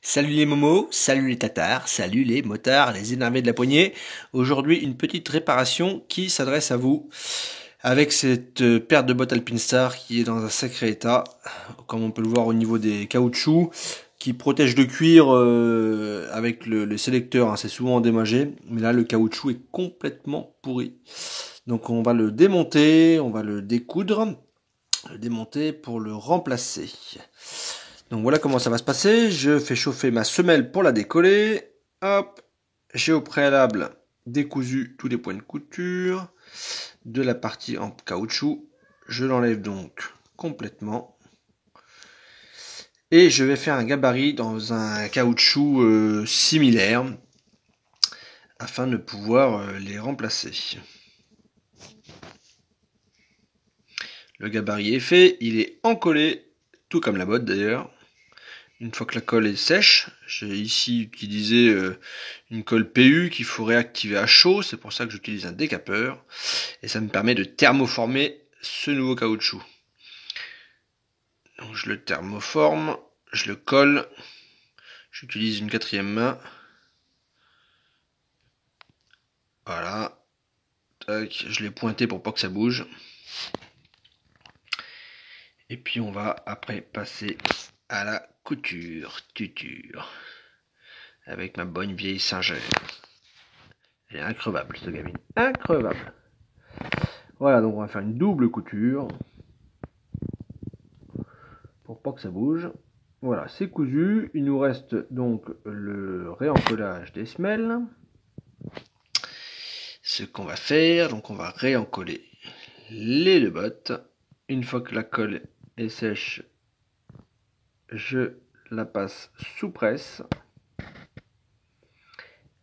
Salut les momos, salut les tatars, salut les motards, les énervés de la poignée. Aujourd'hui, une petite réparation qui s'adresse à vous avec cette paire de bottes Alpinestar qui est dans un sacré état, comme on peut le voir au niveau des caoutchoucs, qui protège le cuir avec le sélecteur, hein, c'est souvent endommagé, mais là le caoutchouc est complètement pourri. Donc on va le démonter, on va le découdre, le démonter pour le remplacer. Donc voilà comment ça va se passer. Je fais chauffer ma semelle pour la décoller. Hop, j'ai au préalable décousu tous les points de couture de la partie en caoutchouc. Je l'enlève donc complètement. Et je vais faire un gabarit dans un caoutchouc similaire afin de pouvoir les remplacer. Le gabarit est fait, il est encollé, tout comme la botte d'ailleurs. Une fois que la colle est sèche, j'ai ici utilisé une colle PU qu'il faut réactiver à chaud, c'est pour ça que j'utilise un décapeur, et ça me permet de thermoformer ce nouveau caoutchouc. Donc je le thermoforme, je le colle, j'utilise une quatrième main, voilà, tac, je l'ai pointé pour pas que ça bouge, et puis on va après passer à la tuture, avec ma bonne vieille singère. Elle est increvable cette gamine, increvable. Voilà, donc on va faire une double couture pour pas que ça bouge. Voilà, c'est cousu. Il nous reste donc le réencollage des semelles. Ce qu'on va faire, donc on va réencoller les deux bottes. Une fois que la colle est sèche, je la passe sous presse.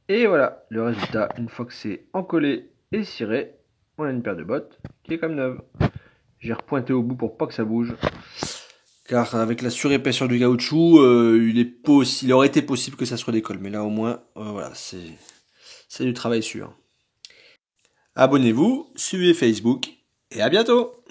Et voilà, le résultat, une fois que c'est encollé et ciré, on a une paire de bottes qui est comme neuve. J'ai repointé au bout pour pas que ça bouge. Car avec la surépaisseur du caoutchouc, il aurait été possible que ça se redécolle. Mais là au moins, voilà, c'est du travail sûr. Abonnez-vous, suivez Facebook et à bientôt!